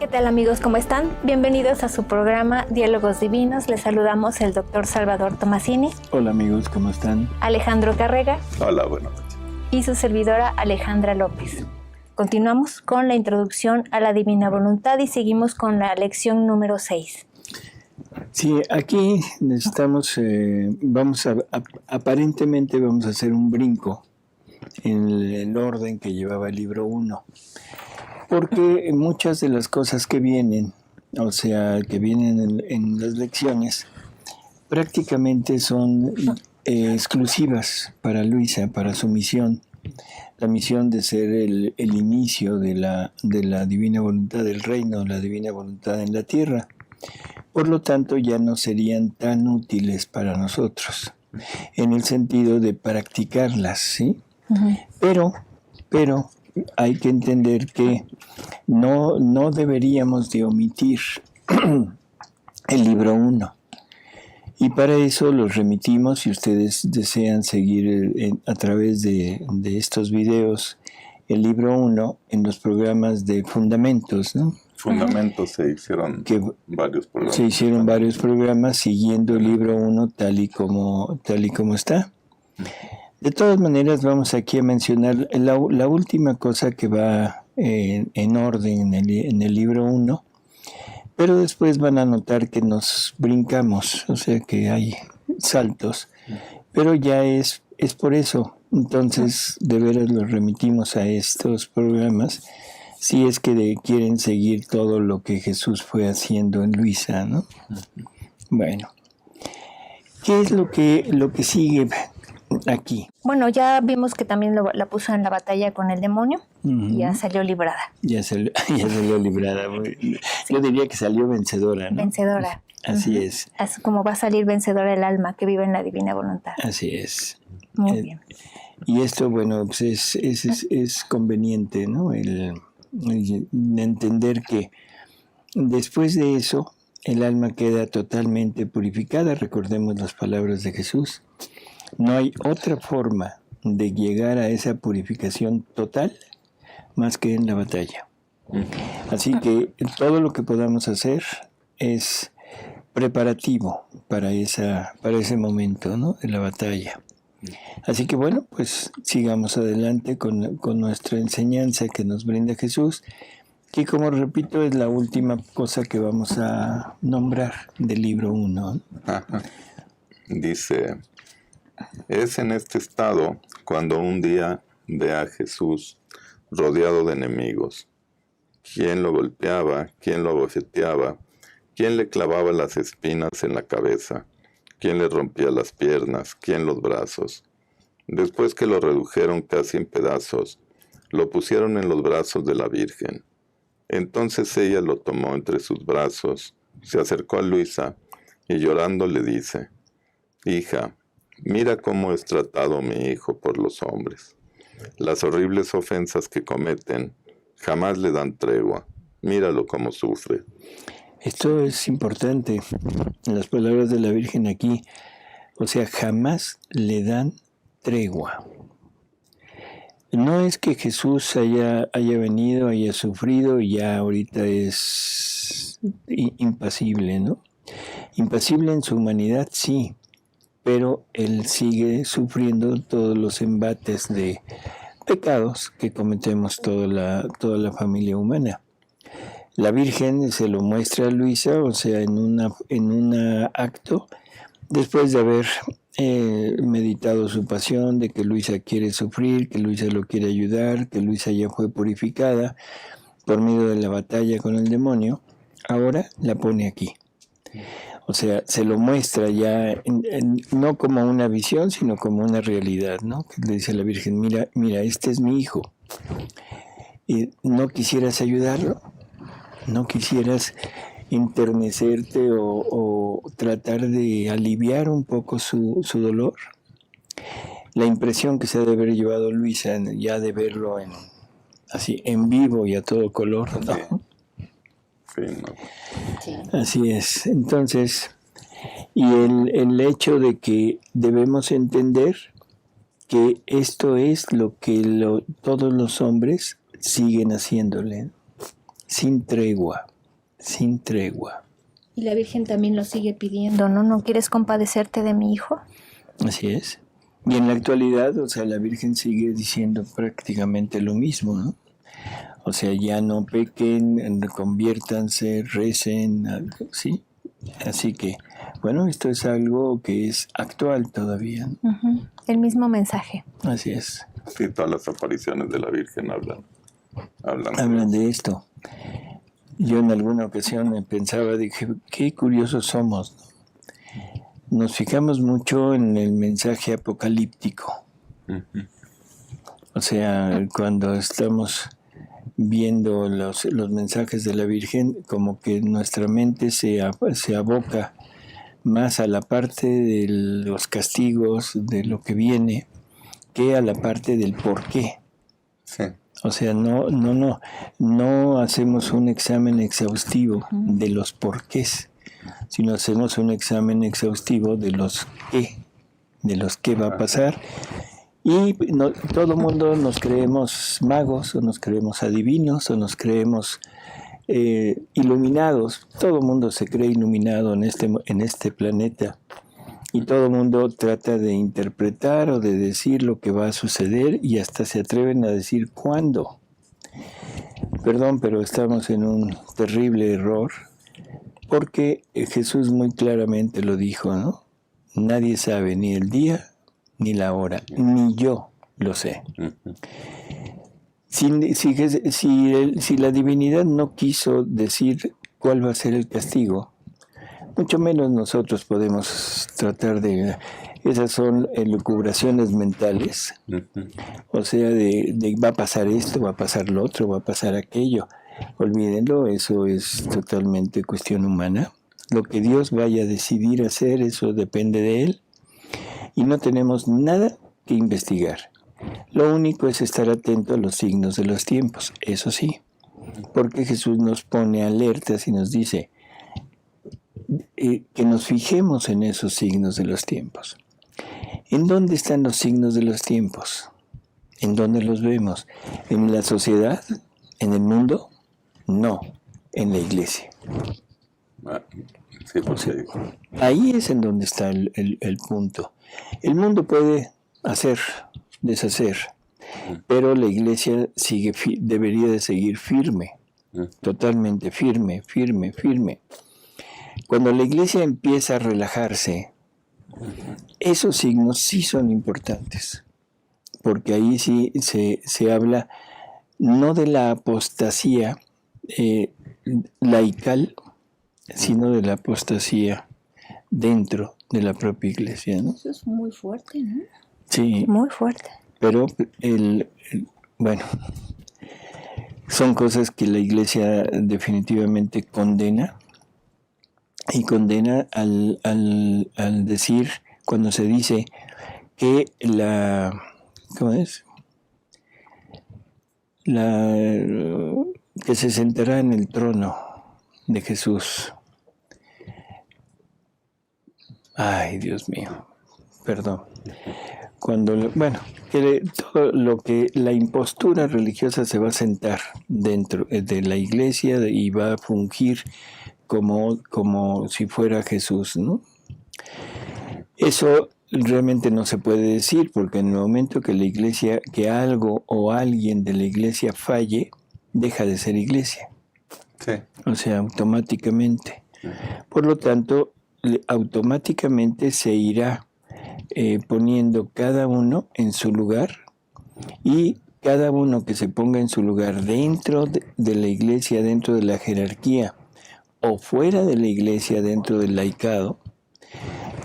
¿Qué tal amigos? ¿Cómo están? Bienvenidos a su programa Diálogos Divinos. Les saludamos el doctor Salvador Tomasini. Hola amigos, ¿cómo están? Alejandro Carrega. Hola, buenas noches. Y su servidora Alejandra López. Continuamos con la introducción a la Divina Voluntad y seguimos con la lección número 6. Sí, aquí necesitamos, aparentemente vamos a hacer un brinco en el orden que llevaba el libro 1. Porque muchas de las cosas que vienen, o sea, que vienen en las lecciones, prácticamente son exclusivas para Luisa, para su misión. La misión de ser el inicio de la divina voluntad del reino, la divina voluntad en la tierra. Por lo tanto, ya no serían tan útiles para nosotros, en el sentido de practicarlas, ¿sí? Uh-huh. Pero hay que entender que no deberíamos de omitir el libro 1. Y para eso los remitimos, si ustedes desean seguir a través de estos videos, el libro 1 en los programas de Fundamentos, ¿no? Fundamentos se hicieron varios programas. Se hicieron varios programas siguiendo el libro 1 tal y como está. De todas maneras, vamos aquí a mencionar la última cosa que va en orden en el libro 1, pero después van a notar que nos brincamos, o sea que hay saltos, pero ya es por eso. Entonces, de veras los remitimos a estos programas, si es que quieren seguir todo lo que Jesús fue haciendo en Luisa, ¿no? Bueno, ¿qué es lo que sigue aquí? Bueno, ya vimos que también la puso en la batalla con el demonio. Uh-huh. Y ya salió librada. Ya salió librada. Sí. Yo diría que salió vencedora, ¿no? Vencedora. Así uh-huh. es. Así como va a salir vencedora el alma que vive en la divina voluntad. Así es. Muy bien. Y esto, bueno, pues es conveniente, ¿no? El entender que después de eso el alma queda totalmente purificada. Recordemos las palabras de Jesús. No hay otra forma de llegar a esa purificación total más que en la batalla. Así que todo lo que podamos hacer es preparativo para ese momento, ¿no? De la batalla. Así que bueno, pues sigamos adelante con nuestra enseñanza que nos brinda Jesús, que como repito es la última cosa que vamos a nombrar del libro 1. Dice, es en este estado cuando un día ve a Jesús rodeado de enemigos. ¿Quién lo golpeaba? ¿Quién lo abofeteaba? ¿Quién le clavaba las espinas en la cabeza? ¿Quién le rompía las piernas? ¿Quién los brazos? Después que lo redujeron casi en pedazos, lo pusieron en los brazos de la Virgen. Entonces ella lo tomó entre sus brazos, se acercó a Luisa y llorando le dice, «Hija, mira cómo es tratado mi hijo por los hombres. Las horribles ofensas que cometen jamás le dan tregua. Míralo cómo sufre». Esto es importante, las palabras de la Virgen aquí, o sea, jamás le dan tregua. No es que Jesús haya venido, haya sufrido y ya ahorita es impasible, ¿no? Impasible en su humanidad, sí, pero Él sigue sufriendo todos los embates de pecados que cometemos toda la familia humana. La Virgen se lo muestra a Luisa, o sea, en un acto, después de haber meditado su pasión, de que Luisa quiere sufrir, que Luisa lo quiere ayudar, que Luisa ya fue purificada por medio de la batalla con el demonio, ahora la pone aquí. O sea, se lo muestra ya no como una visión, sino como una realidad, ¿no? Que le dice a la Virgen, mira, este es mi hijo. ¿Y no quisieras ayudarlo? ¿No quisieras enternecerte o tratar de aliviar un poco su dolor? La impresión que se ha de haber llevado Luisa, ya de verlo así en vivo y a todo color, ¿no? Sí, ¿no? Sí. Así es. Entonces, y el hecho de que debemos entender que esto es lo que todos los hombres siguen haciéndole, sin tregua. sin tregua. Y la Virgen también lo sigue pidiendo, ¿no? ¿No quieres compadecerte de mi hijo? Así es. Y en la actualidad, o sea, la Virgen sigue diciendo prácticamente lo mismo, ¿no? O sea, ya no pequen, conviértanse, recen, ¿sí? Así que, bueno, esto es algo que es actual todavía, ¿no? Uh-huh. El mismo mensaje. Así es. Sí, todas las apariciones de la Virgen Hablan de esto. Yo en alguna ocasión pensaba, dije, qué curiosos somos, ¿no? Nos fijamos mucho en el mensaje apocalíptico. Uh-huh. O sea, cuando estamos viendo los mensajes de la Virgen, como que nuestra mente se aboca más a la parte de los castigos, de lo que viene, que a la parte del por qué. Sí. O sea, no hacemos un examen exhaustivo de los porqués, sino hacemos un examen exhaustivo de los qué va a pasar. Y todo el mundo nos creemos magos, o nos creemos adivinos, o nos creemos iluminados. Todo el mundo se cree iluminado en este planeta. Y todo el mundo trata de interpretar o de decir lo que va a suceder y hasta se atreven a decir cuándo. Perdón, pero estamos en un terrible error porque Jesús muy claramente lo dijo, ¿no? Nadie sabe ni el día ni la hora, ni yo lo sé. Uh-huh. Si la divinidad no quiso decir cuál va a ser el castigo, mucho menos nosotros podemos tratar de... Esas son elucubraciones mentales. Uh-huh. O sea, de va a pasar esto, va a pasar lo otro, va a pasar aquello. Olvídenlo, eso es totalmente cuestión humana. Lo que Dios vaya a decidir hacer, eso depende de Él. Y no tenemos nada que investigar. Lo único es estar atento a los signos de los tiempos, eso sí. Porque Jesús nos pone alertas y nos dice... que nos fijemos en esos signos de los tiempos. ¿En dónde están los signos de los tiempos? ¿En dónde los vemos? ¿En la sociedad? ¿En el mundo? No, en la iglesia. Sí, pues sí. Ahí es en donde está el punto. El mundo puede hacer, deshacer, pero la iglesia debería de seguir firme, totalmente firme. Cuando la iglesia empieza a relajarse, esos signos sí son importantes, porque ahí sí se habla no de la apostasía laical, sino de la apostasía dentro de la propia iglesia, ¿no? Eso es muy fuerte, ¿no? Sí. Muy fuerte. Pero, bueno, son cosas que la iglesia definitivamente condena. Y condena al decir, cuando se dice que que se sentará en el trono de Jesús. Ay, Dios mío, perdón. Que todo lo que la impostura religiosa se va a sentar dentro de la iglesia y va a fungir como si fuera Jesús, ¿no? Eso realmente no se puede decir, porque en el momento que la iglesia, que algo o alguien de la iglesia falle, deja de ser iglesia. Sí. O sea, automáticamente. Por lo tanto, automáticamente se irá poniendo cada uno en su lugar, y cada uno que se ponga en su lugar dentro de la iglesia, dentro de la jerarquía, o fuera de la iglesia, dentro del laicado,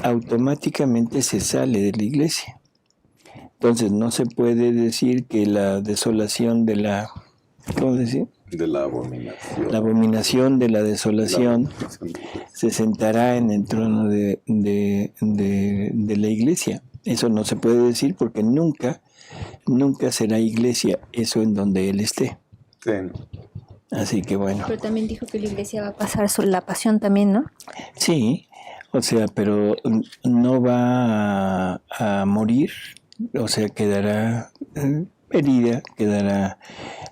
automáticamente se sale de la iglesia. Entonces no se puede decir que la desolación de la... ¿Cómo decir? De la abominación. La abominación de la desolación se sentará en el trono de la iglesia. Eso no se puede decir porque nunca será iglesia eso en donde Él esté. Sí. Así que bueno. Pero también dijo que la iglesia va a pasar la pasión también, ¿no? Sí, o sea, pero no va a morir, o sea, quedará herida, quedará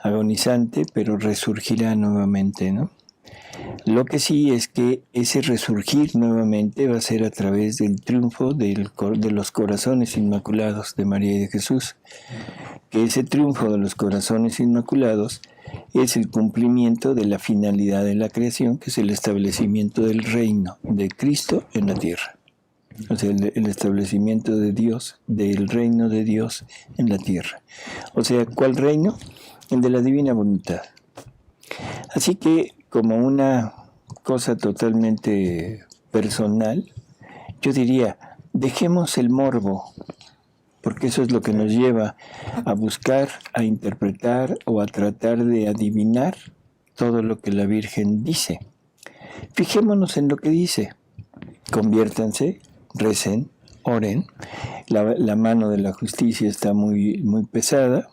agonizante, pero resurgirá nuevamente, ¿no? Lo que sí es que ese resurgir nuevamente va a ser a través del triunfo de los corazones inmaculados de María y de Jesús. Que ese triunfo de los corazones inmaculados es el cumplimiento de la finalidad de la creación, que es el establecimiento del reino de Cristo en la tierra. O sea, el establecimiento de Dios, del reino de Dios en la tierra. O sea, ¿cuál reino? El de la divina voluntad. Así que, como una cosa totalmente personal, yo diría, dejemos el morbo, porque eso es lo que nos lleva a buscar, a interpretar o a tratar de adivinar todo lo que la Virgen dice. Fijémonos en lo que dice. Conviértanse, recen, oren. La mano de la justicia está muy, muy pesada.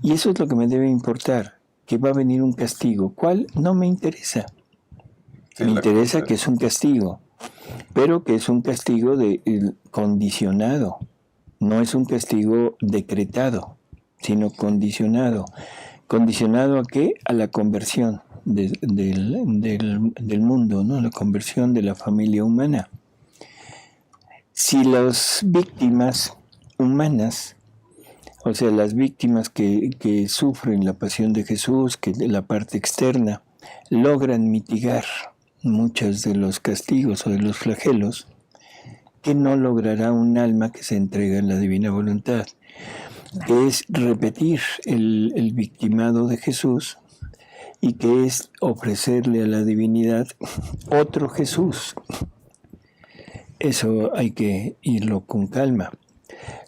Y eso es lo que me debe importar, que va a venir un castigo. ¿Cuál? No me interesa. Me interesa que es un castigo, pero que es un castigo condicionado. No es un castigo decretado, sino condicionado. ¿Condicionado a qué? A la conversión del mundo, ¿no? La conversión de la familia humana. Si las víctimas humanas, o sea, las víctimas que sufren la pasión de Jesús, que de la parte externa, logran mitigar muchos de los castigos o de los flagelos, que no logrará un alma que se entrega en la divina voluntad, que es repetir el victimado de Jesús y que es ofrecerle a la divinidad otro Jesús. Eso hay que irlo con calma.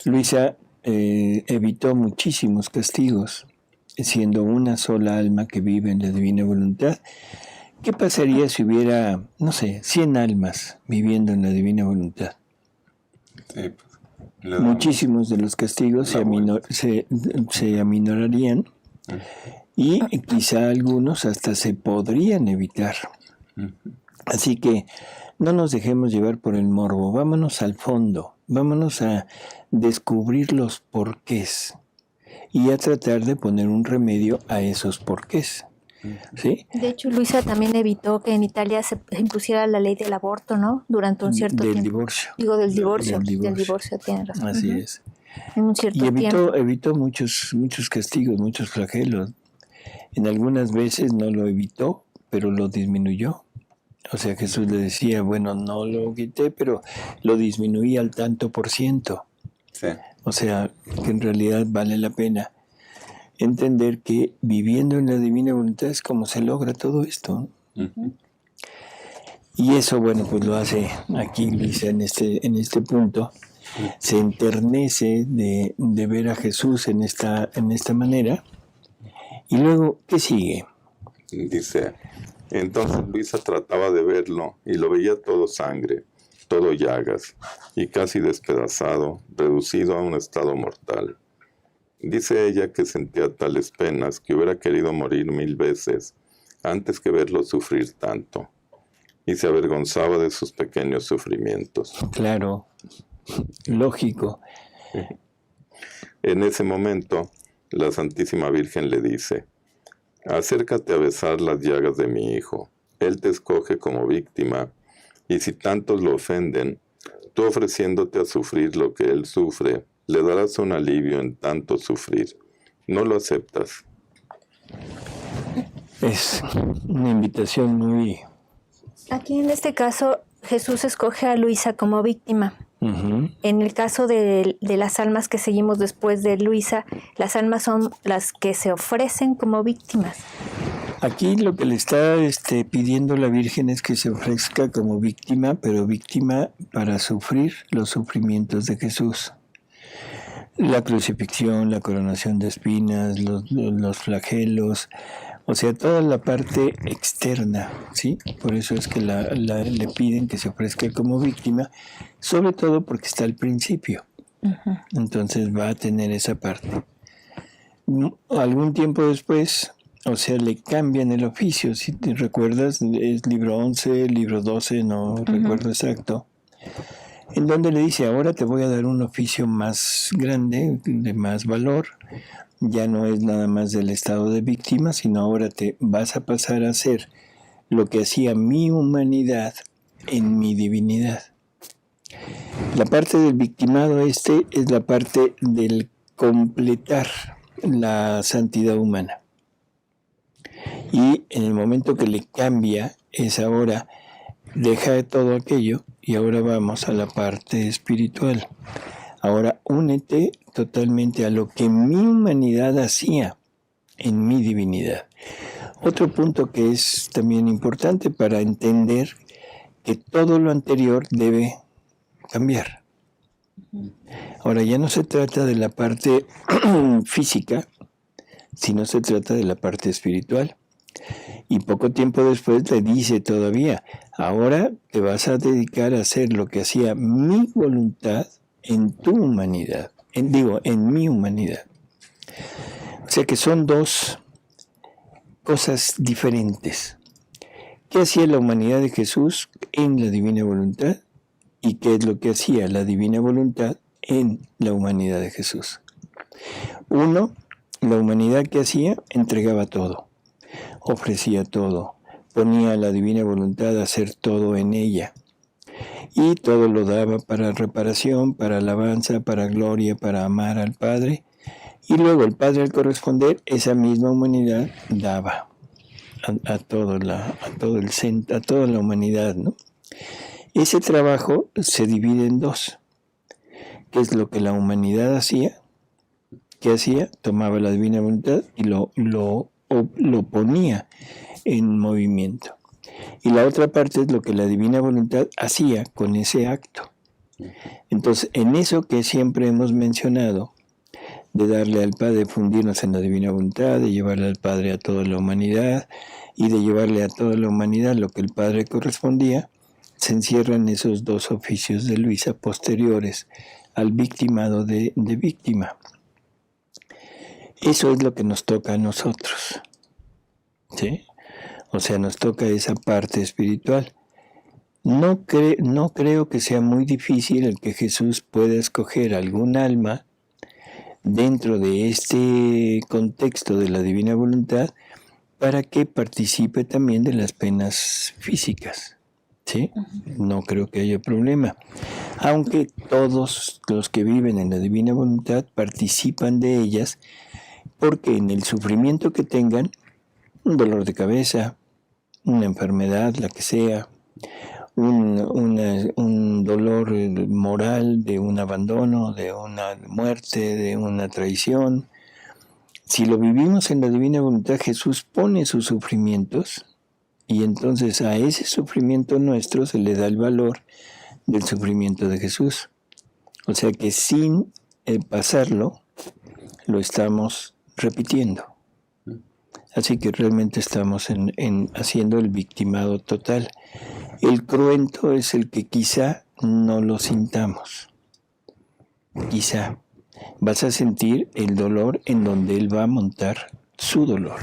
Luisa evitó muchísimos castigos, siendo una sola alma que vive en la divina voluntad. ¿Qué pasaría si hubiera, 100 almas viviendo en la divina voluntad? Sí, Muchísimos de los castigos se aminorarían y quizá algunos hasta se podrían evitar. Así que no nos dejemos llevar por el morbo, vámonos al fondo, vámonos a descubrir los porqués y a tratar de poner un remedio a esos porqués. ¿Sí? De hecho, Luisa también evitó que en Italia se impusiera la ley del aborto, ¿no? Durante un cierto tiempo. Divorcio. Digo, del divorcio. Del divorcio, tiene razón. Así es. En un cierto tiempo. Evitó muchos castigos, muchos flagelos. En algunas veces no lo evitó, pero lo disminuyó. O sea, Jesús le decía, bueno, no lo quité, pero lo disminuí al tanto por ciento. Sí. O sea, que en realidad vale la pena entender que viviendo en la divina voluntad es como se logra todo esto. Y eso, bueno, pues lo hace aquí Luisa en este punto. Se enternece de ver a Jesús en esta manera. Y luego, ¿qué sigue? Dice, entonces Luisa trataba de verlo y lo veía todo sangre, todo llagas y casi despedazado, reducido a un estado mortal. Dice ella que sentía tales penas que hubiera querido morir 1000 veces antes que verlo sufrir tanto, y se avergonzaba de sus pequeños sufrimientos. Claro, lógico. En ese momento, la Santísima Virgen le dice, acércate a besar las llagas de mi hijo. Él te escoge como víctima, y si tantos lo ofenden, tú ofreciéndote a sufrir lo que él sufre, le darás un alivio en tanto sufrir. ¿No lo aceptas? Es una invitación muy... Aquí en este caso, Jesús escoge a Luisa como víctima. En el caso de las almas que seguimos después de Luisa, las almas son las que se ofrecen como víctimas. Aquí lo que le está pidiendo la Virgen es que se ofrezca como víctima, pero víctima para sufrir los sufrimientos de Jesús. La crucifixión, la coronación de espinas, los flagelos, o sea, toda la parte externa, ¿sí? Por eso es que le piden que se ofrezca como víctima, sobre todo porque está al principio. Entonces va a tener esa parte. Algún tiempo después, o sea, le cambian el oficio, si te recuerdas, es libro 11, libro 12, no recuerdo exacto, en donde le dice, ahora te voy a dar un oficio más grande, de más valor, ya no es nada más del estado de víctima, sino ahora te vas a pasar a ser lo que hacía mi humanidad en mi divinidad. La parte del victimado es la parte del completar la santidad humana. Y en el momento que le cambia, es ahora, deja de todo aquello y ahora vamos a la parte espiritual. Ahora únete totalmente a lo que mi humanidad hacía en mi divinidad. Otro punto que es también importante para entender que todo lo anterior debe cambiar. Ahora ya no se trata de la parte física, sino se trata de la parte espiritual. Y poco tiempo después le dice todavía, ahora te vas a dedicar a hacer lo que hacía mi voluntad en tu humanidad, en mi humanidad. O sea que son dos cosas diferentes. ¿Qué hacía la humanidad de Jesús en la divina voluntad? ¿Y qué es lo que hacía la divina voluntad en la humanidad de Jesús? Uno, la humanidad que hacía, entregaba todo, ofrecía todo, ponía la divina voluntad a hacer todo en ella. Y todo lo daba para reparación, para alabanza, para gloria, para amar al Padre. Y luego el Padre, al corresponder, esa misma humanidad daba a toda la humanidad, ¿no? Ese trabajo se divide en dos. ¿Qué es lo que la humanidad hacía? ¿Qué hacía? Tomaba la divina voluntad y lo ponía en movimiento. Y la otra parte es lo que la divina voluntad hacía con ese acto. Entonces, en eso que siempre hemos mencionado, de darle al Padre, fundirnos en la divina voluntad, de llevarle al Padre a toda la humanidad, y de llevarle a toda la humanidad lo que el Padre correspondía, se encierran esos dos oficios de Luisa posteriores al victimado de víctima. Eso es lo que nos toca a nosotros, ¿sí? O sea, nos toca esa parte espiritual. No creo que sea muy difícil el que Jesús pueda escoger algún alma dentro de este contexto de la divina voluntad para que participe también de las penas físicas, ¿sí? No creo que haya problema. Aunque todos los que viven en la divina voluntad participan de ellas, porque en el sufrimiento que tengan, un dolor de cabeza, una enfermedad, la que sea, un dolor moral de un abandono, de una muerte, de una traición. Si lo vivimos en la divina voluntad, Jesús pone sus sufrimientos y entonces a ese sufrimiento nuestro se le da el valor del sufrimiento de Jesús. O sea que sin pasarlo, lo estamos repitiendo. Así que realmente estamos haciendo el victimado total. El cruento es el que quizá no lo sintamos. Quizá vas a sentir el dolor en donde él va a montar su dolor.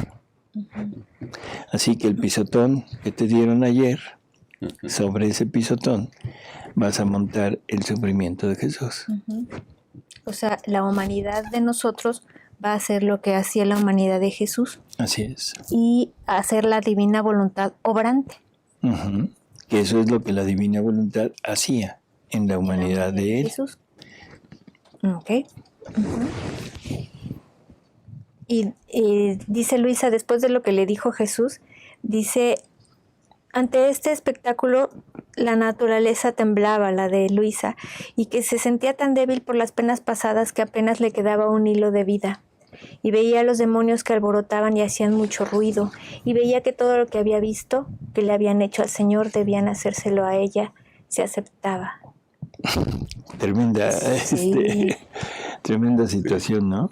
Así que el pisotón que te dieron ayer, sobre ese pisotón, vas a montar el sufrimiento de Jesús. O sea, la humanidad de nosotros va a hacer lo que hacía la humanidad de Jesús. Así es. Y hacer la divina voluntad obrante. Que eso es lo que la divina voluntad hacía en la humanidad de él. Jesús. Ok. Y dice Luisa, después de lo que le dijo Jesús, dice, ante este espectáculo la naturaleza temblaba, la de Luisa, y que se sentía tan débil por las penas pasadas que apenas le quedaba un hilo de vida. Y veía a los demonios que alborotaban y hacían mucho ruido, y veía que todo lo que había visto, que le habían hecho al Señor, debían hacérselo a ella, se aceptaba. Tremenda, Sí. Tremenda situación, ¿no?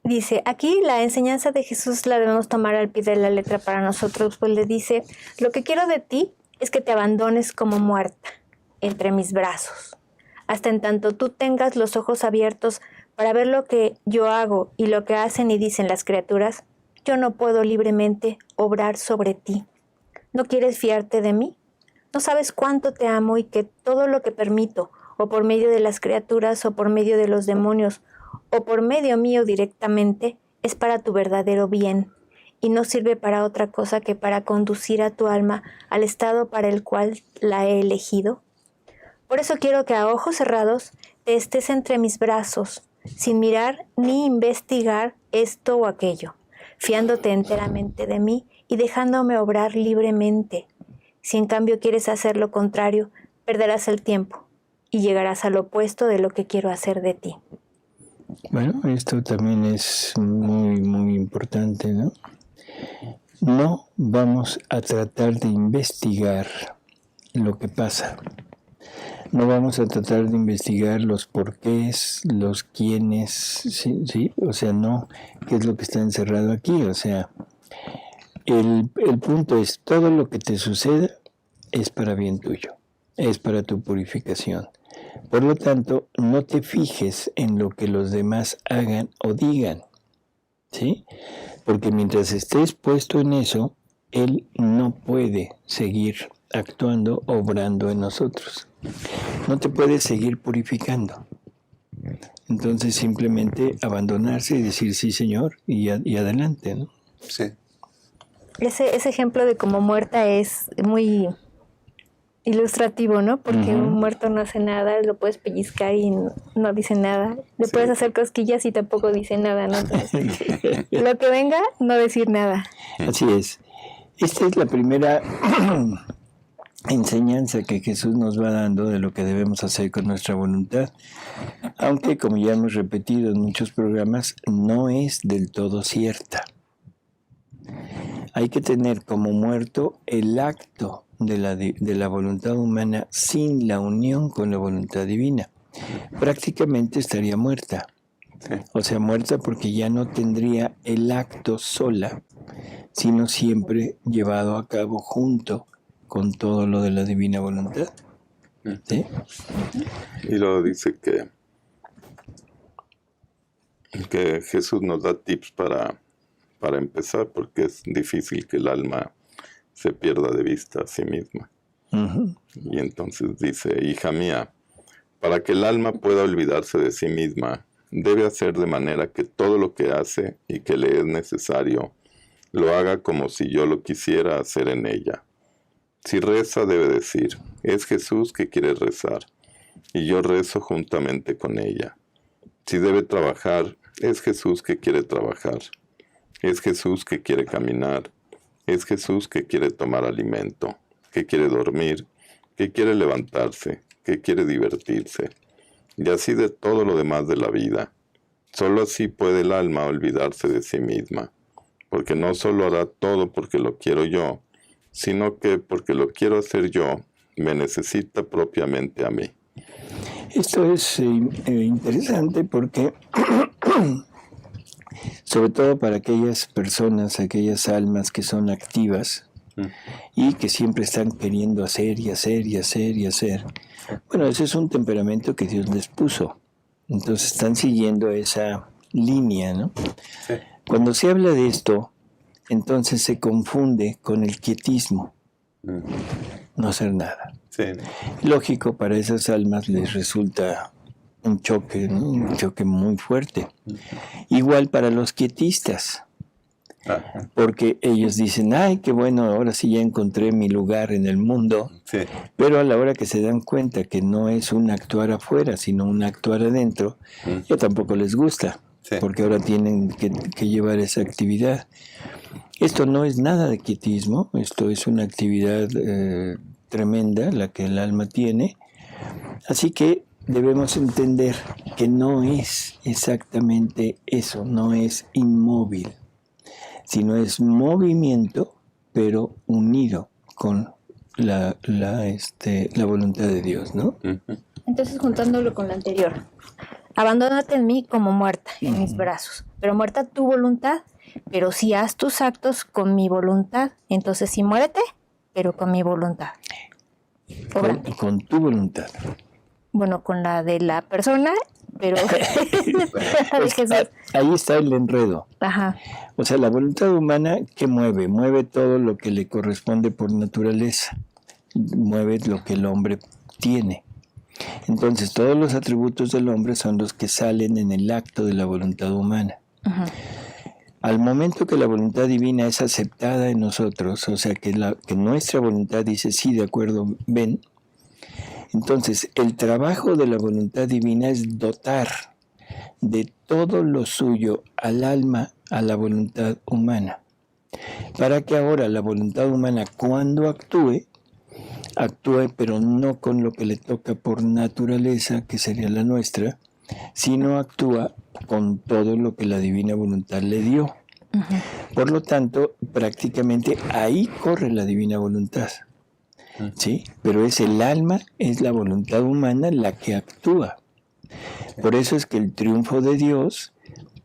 Dice, aquí la enseñanza de Jesús la debemos tomar al pie de la letra para nosotros, pues le dice, lo que quiero de ti es que te abandones como muerta entre mis brazos, hasta en tanto tú tengas los ojos abiertos para ver lo que yo hago y lo que hacen y dicen las criaturas. Yo no puedo libremente obrar sobre ti. ¿No quieres fiarte de mí? ¿No sabes cuánto te amo y que todo lo que permito, o por medio de las criaturas, o por medio de los demonios, o por medio mío directamente, es para tu verdadero bien, y no sirve para otra cosa que para conducir a tu alma al estado para el cual la he elegido. Por eso quiero que a ojos cerrados te estés entre mis brazos, sin mirar ni investigar esto o aquello, fiándote enteramente de mí y dejándome obrar libremente. Si en cambio quieres hacer lo contrario, perderás el tiempo y llegarás al opuesto de lo que quiero hacer de ti. Bueno, esto también es muy, muy importante, ¿no? No vamos a tratar de investigar lo que pasa. No vamos a tratar de investigar los porqués, los quiénes, ¿sí? O sea, no, qué es lo que está encerrado aquí. O sea, el punto es, todo lo que te suceda es para bien tuyo, es para tu purificación. Por lo tanto, no te fijes en lo que los demás hagan o digan, ¿sí? Porque mientras estés puesto en eso, Él no puede seguir actuando, obrando en nosotros. No te puede seguir purificando. Entonces simplemente abandonarse y decir sí, Señor, y adelante, ¿no? Sí. Ese ejemplo de como muerta es muy ilustrativo, ¿no? Porque un muerto no hace nada, lo puedes pellizcar y no dice nada. Le puedes hacer cosquillas y tampoco dice nada, ¿no? Entonces, lo que venga, no decir nada. Así es. Esta es la primera enseñanza que Jesús nos va dando de lo que debemos hacer con nuestra voluntad. Aunque, como ya hemos repetido en muchos programas, no es del todo cierta. Hay que tener como muerto el acto de la voluntad humana sin la unión con la voluntad divina. Prácticamente estaría muerta. O sea, muerta porque ya no tendría el acto sola, sino siempre llevado a cabo junto con todo lo de la divina voluntad. ¿Sí? Y luego dice que Jesús nos da tips para empezar, porque es difícil que el alma se pierda de vista a sí misma. Y entonces dice, hija mía, para que el alma pueda olvidarse de sí misma, debe hacer de manera que todo lo que hace y que le es necesario, lo haga como si yo lo quisiera hacer en ella. Si reza, debe decir, es Jesús que quiere rezar, y yo rezo juntamente con ella. Si debe trabajar, es Jesús que quiere trabajar. Es Jesús que quiere caminar. Es Jesús que quiere tomar alimento, que quiere dormir, que quiere levantarse, que quiere divertirse. Y así de todo lo demás de la vida. Solo así puede el alma olvidarse de sí misma, porque no solo hará todo porque lo quiero yo, sino que porque lo quiero hacer yo, me necesita propiamente a mí. Esto es interesante porque, sobre todo para aquellas personas, aquellas almas que son activas y que siempre están queriendo hacer y hacer y hacer y hacer. Bueno, ese es un temperamento que Dios les puso. Entonces están siguiendo esa línea, ¿no? Sí. Cuando se habla de esto, entonces se confunde con el quietismo, no hacer nada. Sí. Lógico, para esas almas les resulta un choque, ¿no? Un choque muy fuerte. Igual para los quietistas, porque ellos dicen, ay, qué bueno, ahora sí ya encontré mi lugar en el mundo, Sí. pero a la hora que se dan cuenta que no es un actuar afuera, sino un actuar adentro, ya tampoco les gusta, Sí. porque ahora tienen que llevar esa actividad. Esto no es nada de quietismo, esto es una actividad tremenda la que el alma tiene, así que debemos entender que no es exactamente eso, no es inmóvil, sino es movimiento, pero unido con la voluntad de Dios, ¿no? Entonces, juntándolo con lo anterior, abandónate en mí como muerta, en mis brazos, pero muerta tu voluntad, pero si haz tus actos con mi voluntad, entonces sí muérete, pero con mi voluntad. Con tu voluntad. Bueno, con la de la persona, pero ahí está el enredo. Ajá. O sea, la voluntad humana, ¿qué mueve? Mueve todo lo que le corresponde por naturaleza. Mueve lo que el hombre tiene. Entonces, todos los atributos del hombre son los que salen en el acto de la voluntad humana. Ajá. Al momento que la voluntad divina es aceptada en nosotros, o sea, que nuestra voluntad dice, sí, de acuerdo, ven, entonces el trabajo de la voluntad divina es dotar de todo lo suyo al alma, a la voluntad humana, para que ahora la voluntad humana, cuando actúe pero no con lo que le toca por naturaleza, que sería la nuestra, sino actúa con todo lo que la divina voluntad le dio. Uh-huh. Por lo tanto, prácticamente ahí corre la divina voluntad. ¿Sí? Pero es el alma, es la voluntad humana la que actúa. Por eso es que el triunfo de Dios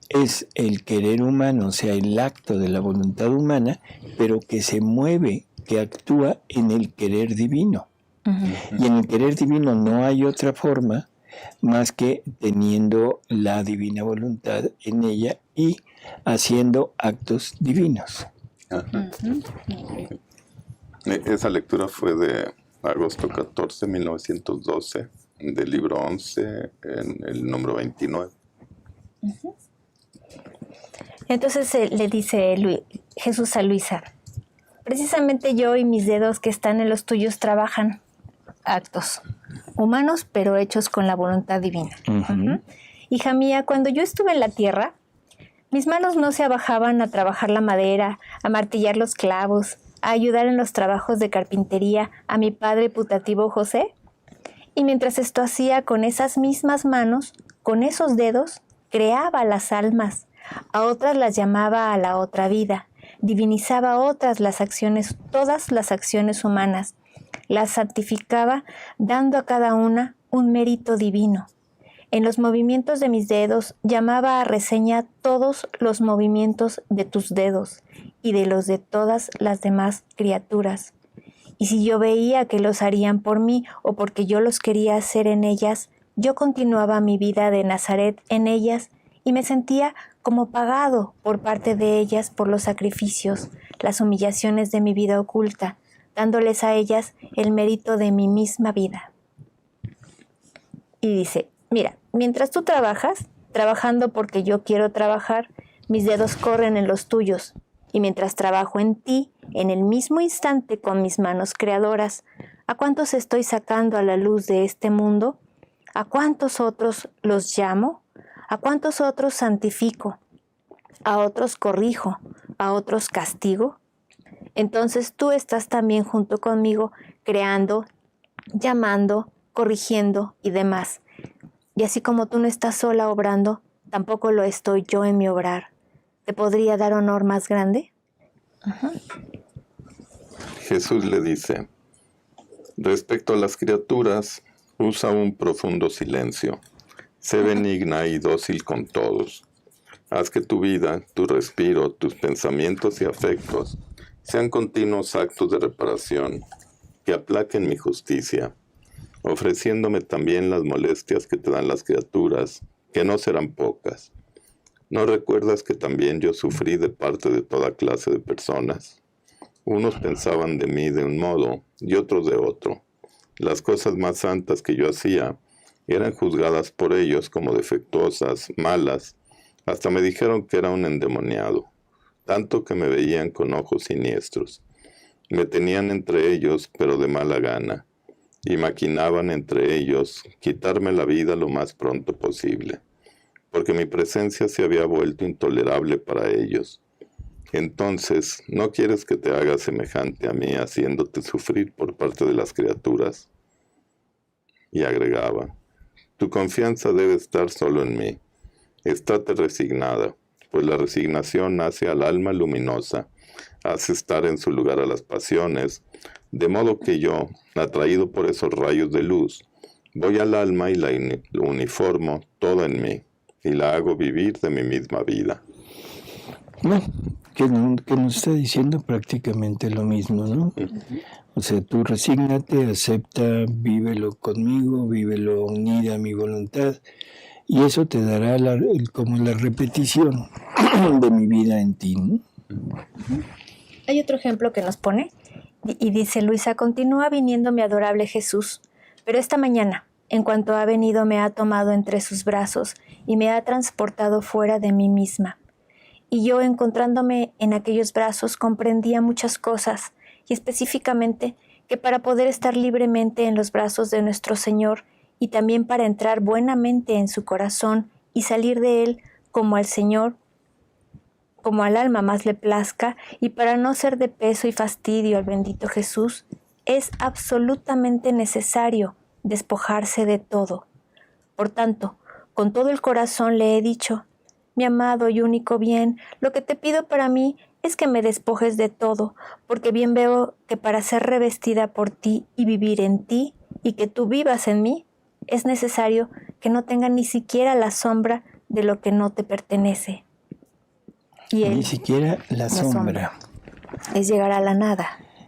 es el querer humano, o sea, el acto de la voluntad humana, pero que se mueve, que actúa en el querer divino. Uh-huh. Y en el querer divino no hay otra forma más que teniendo la divina voluntad en ella y haciendo actos divinos. Uh-huh. Esa lectura fue de agosto 14, 1912, del libro 11, en el número 29. Uh-huh. Entonces le dice Jesús a Luisa, precisamente yo y mis dedos que están en los tuyos trabajan actos humanos, pero hechos con la voluntad divina. Uh-huh. Uh-huh. Hija mía, cuando yo estuve en la tierra, mis manos no se abajaban a trabajar la madera, a martillar los clavos, a ayudar en los trabajos de carpintería a mi padre putativo José. Y mientras esto hacía con esas mismas manos, con esos dedos, creaba las almas, a otras las llamaba a la otra vida, divinizaba a otras las acciones, todas las acciones humanas, las santificaba dando a cada una un mérito divino. En los movimientos de mis dedos llamaba a reseña todos los movimientos de tus dedos y de los de todas las demás criaturas. Y si yo veía que los harían por mí o porque yo los quería hacer en ellas, yo continuaba mi vida de Nazaret en ellas y me sentía como pagado por parte de ellas por los sacrificios, las humillaciones de mi vida oculta, dándoles a ellas el mérito de mi misma vida. Y dice, mira, mientras tú trabajas, trabajando porque yo quiero trabajar, mis dedos corren en los tuyos. Y mientras trabajo en ti, en el mismo instante con mis manos creadoras, ¿a cuántos estoy sacando a la luz de este mundo? ¿A cuántos otros los llamo? ¿A cuántos otros santifico? ¿A otros corrijo? ¿A otros castigo? Entonces tú estás también junto conmigo, creando, llamando, corrigiendo y demás. Y así como tú no estás sola obrando, tampoco lo estoy yo en mi obrar. ¿Te podría dar honor más grande? Uh-huh. Jesús le dice, respecto a las criaturas, usa un profundo silencio. Sé benigna y dócil con todos. Haz que tu vida, tu respiro, tus pensamientos y afectos sean continuos actos de reparación que aplaquen mi justicia, ofreciéndome también las molestias que te dan las criaturas, que no serán pocas. ¿No recuerdas que también yo sufrí de parte de toda clase de personas? Unos pensaban de mí de un modo y otros de otro. Las cosas más santas que yo hacía eran juzgadas por ellos como defectuosas, malas. Hasta me dijeron que era un endemoniado, tanto que me veían con ojos siniestros. Me tenían entre ellos, pero de mala gana, y maquinaban entre ellos quitarme la vida lo más pronto posible, porque mi presencia se había vuelto intolerable para ellos. Entonces, ¿no quieres que te haga semejante a mí, haciéndote sufrir por parte de las criaturas? Y agregaba, tu confianza debe estar solo en mí. Estate resignada, pues la resignación hace al alma luminosa, hace estar en su lugar a las pasiones, de modo que yo, atraído por esos rayos de luz, voy al alma y la uniformo toda en mí, y la hago vivir de mi misma vida. Bueno, que nos está diciendo prácticamente lo mismo, ¿no? Uh-huh. O sea, tú resígnate, acepta, vívelo conmigo, vívelo unida a mi voluntad, y eso te dará como la repetición de mi vida en ti, ¿no? Uh-huh. Hay otro ejemplo que nos pone, y dice Luisa, continúa viniendo mi adorable Jesús, pero esta mañana, en cuanto ha venido, me ha tomado entre sus brazos y me ha transportado fuera de mí misma. y yo, encontrándome en aquellos brazos, comprendía muchas cosas, y específicamente que para poder estar libremente en los brazos de nuestro Señor y también para entrar buenamente en su corazón y salir de él como al Señor, como al alma más le plazca, y para no ser de peso y fastidio al bendito Jesús, es absolutamente necesario despojarse de todo. Por tanto, con todo el corazón le he dicho: mi amado y único bien, lo que te pido para mí es que me despojes de todo, porque bien veo que para ser revestida por ti y vivir en ti, y que tú vivas en mí, es necesario que no tenga ni siquiera la sombra de lo que no te pertenece. Y ni siquiera la sombra. Es llegar a la nada.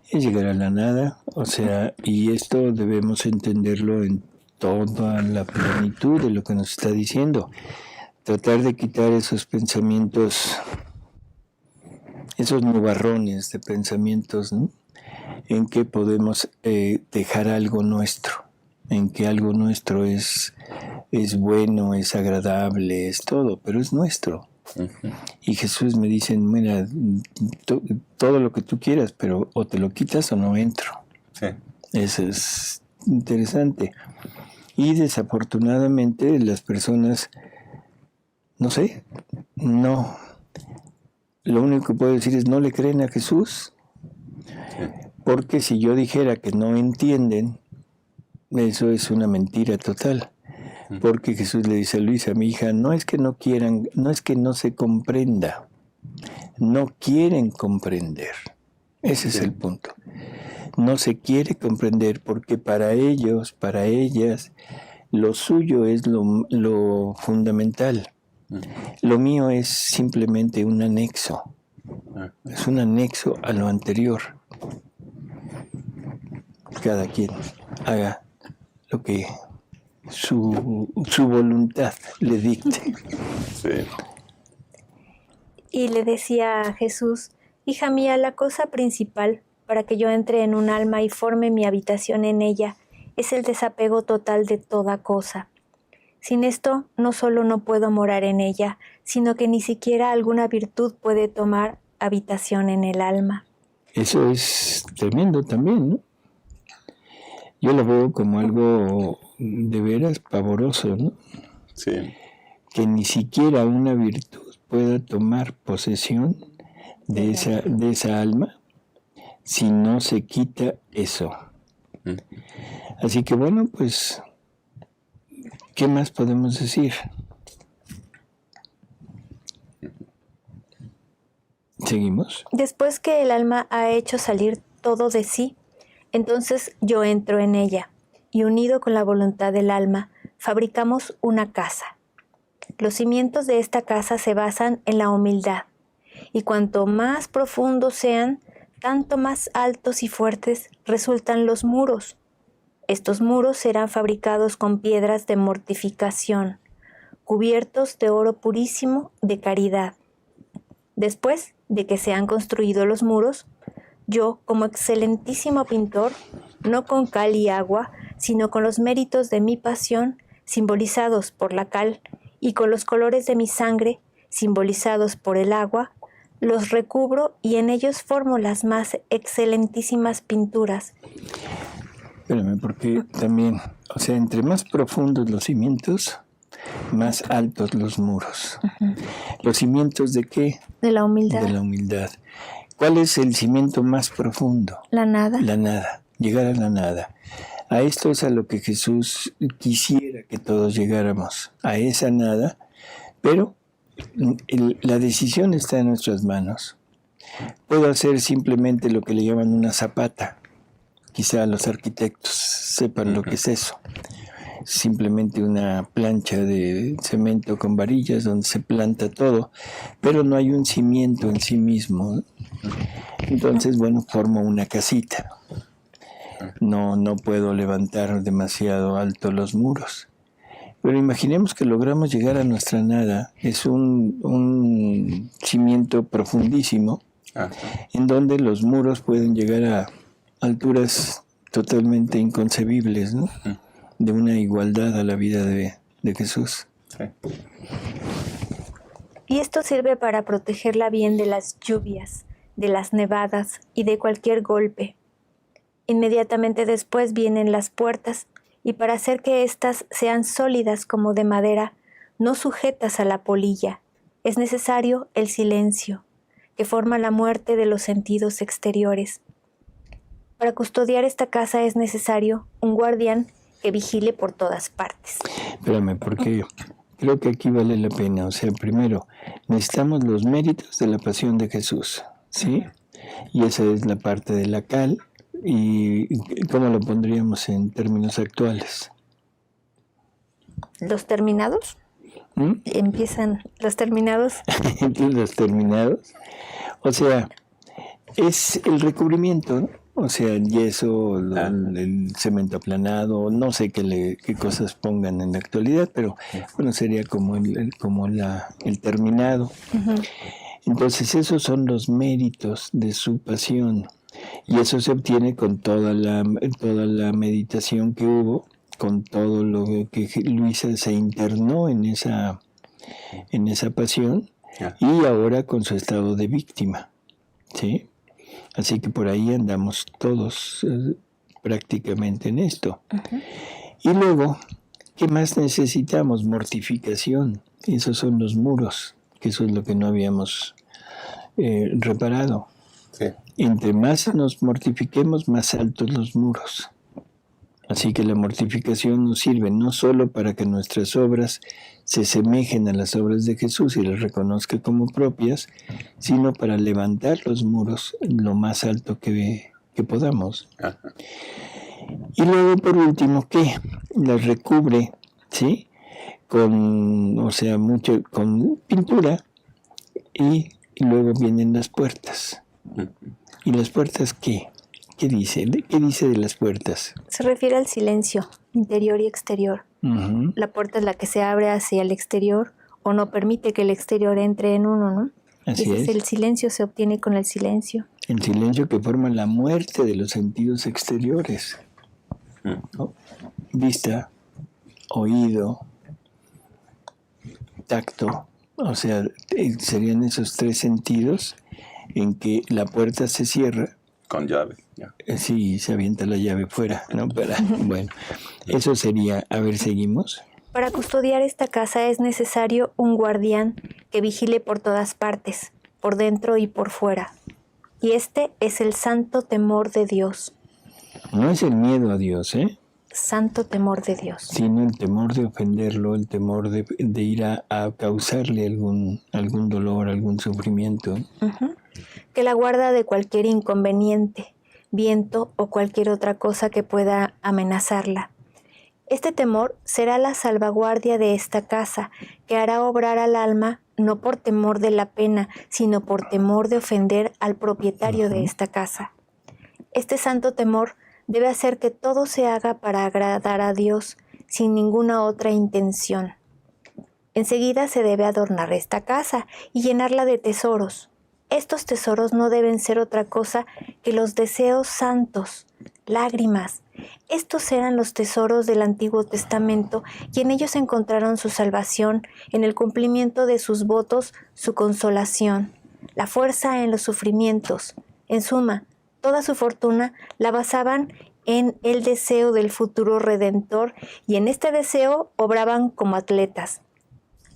Es llegar a la nada, o sea, y esto debemos entenderlo en toda la plenitud de lo que nos está diciendo. Tratar de quitar esos pensamientos, esos nubarrones de pensamientos, ¿no? En que podemos dejar algo nuestro, en que algo nuestro es bueno, es agradable, es todo, pero es nuestro. Y Jesús me dice: mira, todo lo que tú quieras, pero o te lo quitas o no entro. Sí. Eso es interesante. Y desafortunadamente las personas, no sé, no. Lo único que puedo decir es: no le creen a Jesús. Porque si yo dijera que no entienden, eso es una mentira total. Porque Jesús le dice a Luisa, mi hija, no es que no quieran, no es que no se comprenda, no quieren comprender. Ese es el punto. No se quiere comprender porque para ellos, para ellas, lo suyo es lo fundamental. Lo mío es simplemente un anexo. Es un anexo a lo anterior. Cada quien haga lo que su voluntad le dicte. Sí. Y le decía a Jesús: hija mía, la cosa principal para que yo entre en un alma y forme mi habitación en ella es el desapego total de toda cosa. Sin esto, no solo no puedo morar en ella, sino que ni siquiera alguna virtud puede tomar habitación en el alma. Eso es tremendo también, ¿no? Yo lo veo como algo de veras pavoroso, ¿no? Sí. Que ni siquiera una virtud pueda tomar posesión de esa alma si no se quita eso. Así que bueno, pues, ¿qué más podemos decir? ¿Seguimos? Después que el alma ha hecho salir todo de sí, entonces yo entro en ella, y unido con la voluntad del alma, fabricamos una casa. Los cimientos de esta casa se basan en la humildad, y cuanto más profundos sean, tanto más altos y fuertes resultan los muros. Estos muros serán fabricados con piedras de mortificación, cubiertos de oro purísimo de caridad. Después de que se han construido los muros, yo, como excelentísimo pintor, no con cal y agua, sino con los méritos de mi pasión, simbolizados por la cal, y con los colores de mi sangre, simbolizados por el agua, los recubro y en ellos formo las más excelentísimas pinturas. Espérame, porque también, o sea, entre más profundos los cimientos, más altos los muros. ¿Los cimientos de qué? De la humildad. De la humildad. ¿Cuál es el cimiento más profundo? La nada. La nada, llegar a la nada. A esto es a lo que Jesús quisiera que todos llegáramos, a esa nada, pero la decisión está en nuestras manos. Puedo hacer simplemente lo que le llaman una zapata. Quizá los arquitectos sepan lo que es eso. Simplemente una plancha de cemento con varillas donde se planta todo, pero no hay un cimiento en sí mismo. Entonces, bueno, formo una casita. No puedo levantar demasiado alto los muros. Pero imaginemos que logramos llegar a nuestra nada. Es un cimiento profundísimo, en donde los muros pueden llegar a alturas totalmente inconcebibles, ¿no? De una igualdad a la vida de Jesús. Sí. Y esto sirve para protegerla bien de las lluvias, de las nevadas y de cualquier golpe. Inmediatamente después vienen las puertas, y para hacer que éstas sean sólidas como de madera, no sujetas a la polilla, es necesario el silencio, que forma la muerte de los sentidos exteriores. Para custodiar esta casa es necesario un guardián que vigile por todas partes. Espérame, porque creo que aquí vale la pena. O sea, primero, necesitamos los méritos de la pasión de Jesús, ¿sí? Y esa es la parte de la cal. ¿Y cómo lo pondríamos en términos actuales? ¿Los terminados? Empiezan los terminados. Los terminados. O sea, es el recubrimiento, ¿no? O sea, el yeso, el cemento aplanado, no sé qué cosas pongan en la actualidad, pero bueno, sería como el terminado. Uh-huh. Entonces, esos son los méritos de su pasión. Y eso se obtiene con toda la meditación que hubo, con todo lo que Luisa se internó en esa pasión, y ahora con su estado de víctima, ¿sí? Así que por ahí andamos todos prácticamente en esto. Uh-huh. Y luego, ¿qué más necesitamos? Mortificación. Esos son los muros, que eso es lo que no habíamos reparado. Sí. Entre más nos mortifiquemos, más altos los muros. Así que la mortificación nos sirve no solo para que nuestras obras se semejen a las obras de Jesús y las reconozca como propias, sino para levantar los muros lo más alto que podamos. Ajá. Y luego, por último, ¿qué? Las recubre, ¿sí? Con pintura, y luego vienen las puertas. ¿Y las puertas qué? ¿Qué dice? ¿Qué dice de las puertas? Se refiere al silencio, interior y exterior. Uh-huh. La puerta es la que se abre hacia el exterior o no permite que el exterior entre en uno, ¿no? Así es. El silencio se obtiene con el silencio. El silencio que forma la muerte de los sentidos exteriores. ¿No? Vista, oído, tacto. O sea, serían esos tres sentidos en que la puerta se cierra. Con llave. Ya. Sí, se avienta la llave fuera, ¿no? Bueno, eso sería, a ver, seguimos. Para custodiar esta casa es necesario un guardián que vigile por todas partes, por dentro y por fuera. Y este es el santo temor de Dios. No es el miedo a Dios, ¿eh? Santo temor de Dios. Sino el temor de ofenderlo, el temor de ir a causarle algún dolor, algún sufrimiento. Uh-huh. Que la guarda de cualquier inconveniente, viento o cualquier otra cosa que pueda amenazarla. Este temor será la salvaguardia de esta casa, que hará obrar al alma no por temor de la pena, sino por temor de ofender al propietario de esta casa. Este santo temor debe hacer que todo se haga para agradar a Dios, sin ninguna otra intención. Enseguida se debe adornar esta casa y llenarla de tesoros. Estos tesoros no deben ser otra cosa que los deseos santos, lágrimas. Estos eran los tesoros del Antiguo Testamento y en ellos encontraron su salvación, en el cumplimiento de sus votos, su consolación, la fuerza en los sufrimientos. En suma, toda su fortuna la basaban en el deseo del futuro Redentor y en este deseo obraban como atletas.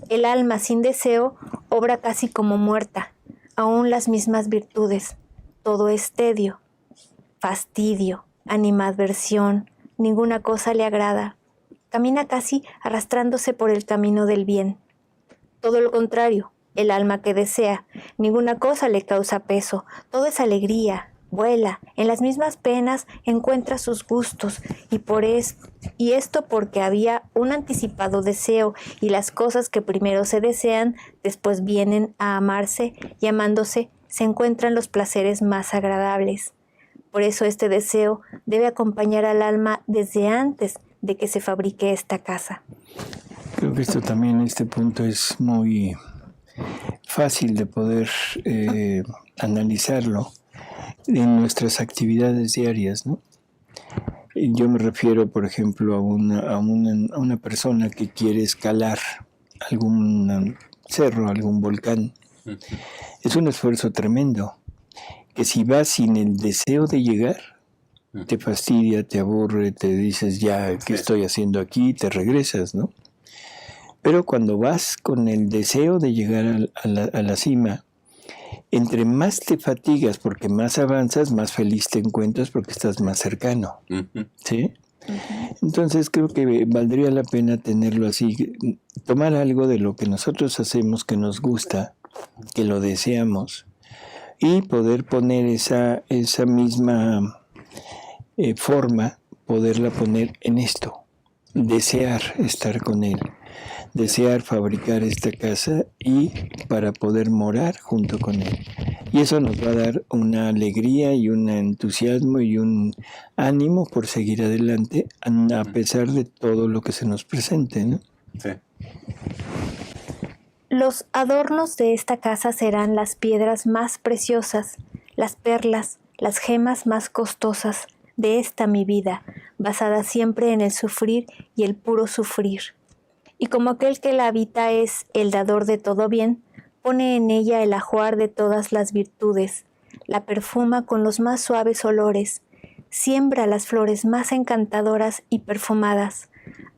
El alma sin deseo obra casi como muerta. Aún las mismas virtudes, todo es tedio, fastidio, animadversión, ninguna cosa le agrada. Camina casi arrastrándose por el camino del bien. Todo lo contrario, el alma que desea, ninguna cosa le causa peso, todo es alegría, vuela, en las mismas penas encuentra sus gustos, y esto porque había un anticipado deseo, y las cosas que primero se desean, después vienen a amarse, y amándose se encuentran los placeres más agradables. Por eso este deseo debe acompañar al alma desde antes de que se fabrique esta casa. Creo que esto también, este punto es muy fácil de poder analizarlo en nuestras actividades diarias, ¿no? Yo me refiero, por ejemplo, a una persona que quiere escalar algún cerro, algún volcán. Es un esfuerzo tremendo, que si vas sin el deseo de llegar, te fastidia, te aburre, te dices, ya, ¿qué estoy haciendo aquí? Te regresas, ¿no? Pero cuando vas con el deseo de llegar a la cima, entre más te fatigas porque más avanzas, más feliz te encuentras porque estás más cercano, ¿sí? Entonces creo que valdría la pena tenerlo así, tomar algo de lo que nosotros hacemos que nos gusta, que lo deseamos, y poder poner esa misma forma, poderla poner en esto, desear estar con él, desear fabricar esta casa y para poder morar junto con él. Y eso nos va a dar una alegría y un entusiasmo y un ánimo por seguir adelante a pesar de todo lo que se nos presente, ¿no? Sí. Los adornos de esta casa serán las piedras más preciosas, las perlas, las gemas más costosas de esta mi vida, basada siempre en el sufrir y el puro sufrir. Y como aquel que la habita es el dador de todo bien, pone en ella el ajuar de todas las virtudes, la perfuma con los más suaves olores, siembra las flores más encantadoras y perfumadas,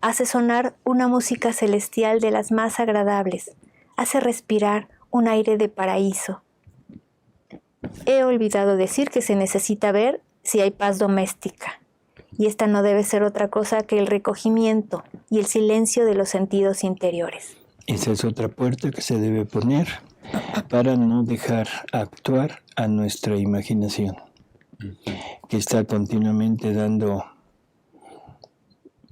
hace sonar una música celestial de las más agradables, hace respirar un aire de paraíso. He olvidado decir que se necesita ver si hay paz doméstica, y esta no debe ser otra cosa que el recogimiento y el silencio de los sentidos interiores. Esa es otra puerta que se debe poner para no dejar actuar a nuestra imaginación, que está continuamente dando,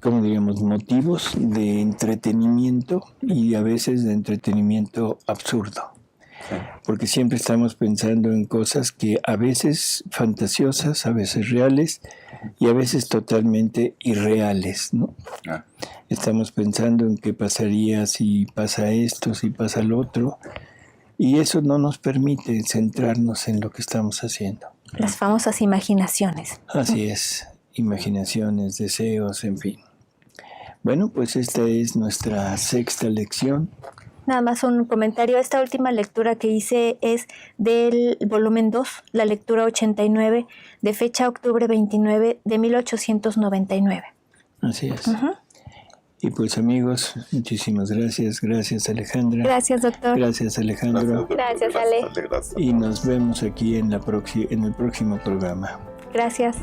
como diríamos, motivos de entretenimiento y a veces de entretenimiento absurdo. Porque siempre estamos pensando en cosas que a veces fantasiosas, a veces reales y a veces totalmente irreales, ¿no? Estamos pensando en qué pasaría si pasa esto, si pasa lo otro, y eso no nos permite centrarnos en lo que estamos haciendo. Las famosas imaginaciones. Así es, imaginaciones, deseos, en fin. Bueno, pues esta es nuestra sexta lección. Nada más un comentario. Esta última lectura que hice es del volumen 2, la lectura 89, de fecha octubre 29 de 1899. Así es. Y pues amigos, muchísimas gracias. Gracias Alejandra. Gracias, doctor. Gracias Alejandro. Gracias, Ale. Y nos vemos aquí en el próximo programa. Gracias.